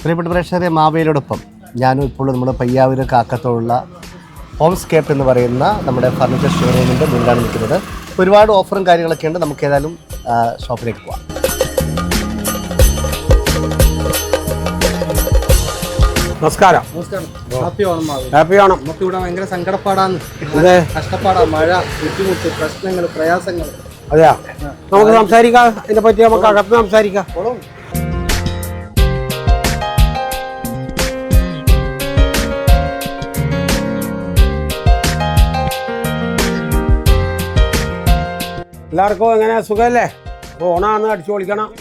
പ്രിയപ്പെട്ട പ്രേക്ഷകരെ, മാവേലിയോടൊപ്പം ഞാനും ഇപ്പോൾ നമ്മുടെ പയ്യാവൂര് കാക്കത്തോടുള്ള ഹോംസ്കേപ്പ് എന്ന് പറയുന്ന നമ്മുടെ ഫർണിച്ചർ ഷോറൂമിൻ്റെ മുന്നിലാണ് നിൽക്കുന്നത്. ഒരുപാട് ഓഫറും കാര്യങ്ങളൊക്കെ ഉണ്ട്. നമുക്ക് ഏതായാലും ഷോപ്പിലേക്ക് പോവാം. നമസ്കാരം. ഹാപ്പി ഓണം. ഹാപ്പി ഓണം. നമുക്കിവിടെ ഭയങ്കര സങ്കടപ്പാടാണ്, കഷ്ടപ്പാടാണ്, മഴ, ബുദ്ധിമുട്ട്, പ്രശ്നങ്ങൾ, പ്രയാസങ്ങൾ. അതെയാ, നമുക്ക് സംസാരിക്കാം. ഇതിനെ പറ്റി നമുക്ക് അകത്ത് സംസാരിക്കാം. എല്ലാവർക്കും എങ്ങനെ സുഖമല്ലേ? ഓണാന്ന് അടിച്ചു പൊളിക്കണം.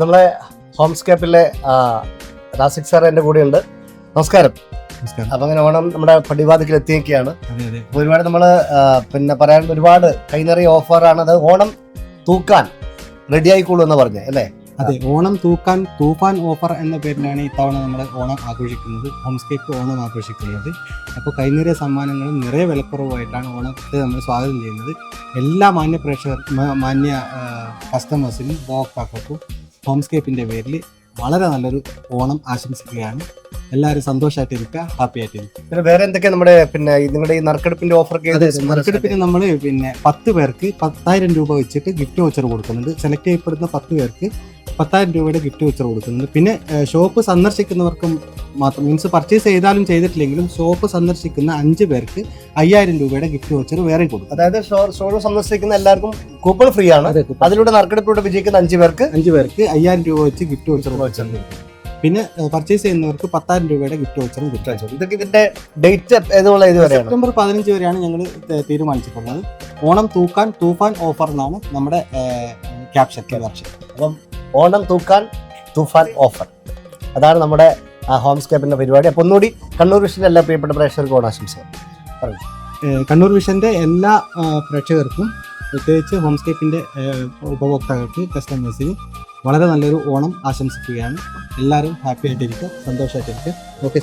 നമ്മളെ ഹോംസ്കേപ്പിലെ റാസിക് സാർ എൻ്റെ കൂടെയുണ്ട്. നമസ്കാരം. അപ്പം അങ്ങനെ ഓണം നമ്മുടെ പടിവാതിക്കൽ എത്തിയൊക്കെയാണ്. ഒരുപാട് നമ്മൾ പിന്നെ പറയാൻ ഒരുപാട് കൈനിറിയ ഓഫറാണ്. അത് ഓണം തൂക്കാൻ റെഡി ആയിക്കോളൂ എന്ന് പറഞ്ഞ് അല്ലേ? അതെ, ഓണം തൂക്കാൻ തൂഫാൻ ഓഫർ എന്ന പേരിലാണ് ഇത്തവണ നമ്മൾ ഓണം ആഘോഷിക്കുന്നത്, ഹോംസ്കേപ്പ് ഓണം ആഘോഷിക്കുന്നത്. അപ്പോൾ കൈനിറിയ സമ്മാനങ്ങളും നിറയെ വിലക്കുറവായിട്ടാണ് ഓണത്തെ നമ്മൾ സ്വാഗതം ചെയ്യുന്നത്. എല്ലാ മാന്യ മാന്യ കസ്റ്റമേഴ്സിനും ഉപഭോക്താക്കൾക്കും ഹോംസ്കേപ്പിൻ്റെ പേരിൽ വളരെ നല്ലൊരു ഓണം ആശംസിക്കുകയാണ്. എല്ലാവരും സന്തോഷമായിട്ടിരിക്കുക, ഹാപ്പി ആയിട്ടിരിക്കുക. പിന്നെ വേറെ എന്തൊക്കെയാ നമ്മുടെ പിന്നെ നിങ്ങളുടെ ഈ നറുക്കെടുപ്പിന്റെ ഓഫറൊക്കെ? നറുക്കെടുപ്പിന് നമ്മൾ 10 പേർക്ക് 10,000 രൂപ വെച്ചിട്ട് ഗിഫ്റ്റ് വൗച്ചർ കൊടുക്കുന്നുണ്ട്. സെലക്ട് ചെയ്യപ്പെടുന്ന 10 പേർക്ക് 10,000 രൂപയുടെ ഗിഫ്റ്റ് വൗച്ചർ കൊടുക്കുന്നുണ്ട്. പിന്നെ ഷോപ്പ് സന്ദർശിക്കുന്നവർക്കും മാത്രം, മീൻസ് പർച്ചേസ് ചെയ്താലും ചെയ്തിട്ടില്ലെങ്കിലും ഷോപ്പ് സന്ദർശിക്കുന്ന 5 പേർക്ക് 5,000 രൂപയുടെ ഗിഫ്റ്റ് വൗച്ചർ വേറെ കൊടുക്കും. അതായത് ഷോറൂം സന്ദർശിക്കുന്ന എല്ലാവർക്കും കൂപ്പൺ ഫ്രീ ആണ്. അതിലൂടെ നറുക്കെടുപ്പിലൂടെ വിജയിക്കുന്ന 5 പേർക്ക് 5,000 രൂപ വെച്ച് ഗിഫ്റ്റ് വൗച്ചർ കൊടുക്കും. പിന്നെ പർച്ചേസ് ചെയ്യുന്നവർക്ക് 10,000 രൂപയുടെ ഗിഫ്റ്റ് വൗച്ചറും കിട്ടും. ഇതൊക്കെ ഇതിന്റെ ഡേറ്റ് സെപ്റ്റംബർ 15 വരെയാണ് ഞങ്ങൾ തീരുമാനിച്ചിട്ടുള്ളത്. ഓണം തൂക്കാൻ തൂഫാൻ ഓഫർ എന്നാണ് നമ്മുടെ ക്യാപ്ഷൻ. അപ്പം ഓണം തൂക്കാൻ തൂഫാൻ ഓഫർ, അതാണ് നമ്മുടെ ഹോംസ്കേപ്പിന്റെ പരിപാടി. അപ്പൊ ഒന്നുകൂടി കണ്ണൂർ വിഷന്റെ എല്ലാ പ്രിയപ്പെട്ട പ്രേക്ഷകർക്കും ഓണാശംസകൾ പറഞ്ഞു. കണ്ണൂർ വിഷന്റെ എല്ലാ പ്രേക്ഷകർക്കും, പ്രത്യേകിച്ച് ഹോംസ്കേപ്പിന്റെ ഉപഭോക്താക്കൾക്ക്, കസ്റ്റമേഴ്സിന് വളരെ നല്ലൊരു ഓണം ആശംസിക്കുകയാണ്. എല്ലാവരും ഹാപ്പി ആയിട്ടിരിക്കുക, സന്തോഷമായിട്ടിരിക്കുക. ഓക്കെ.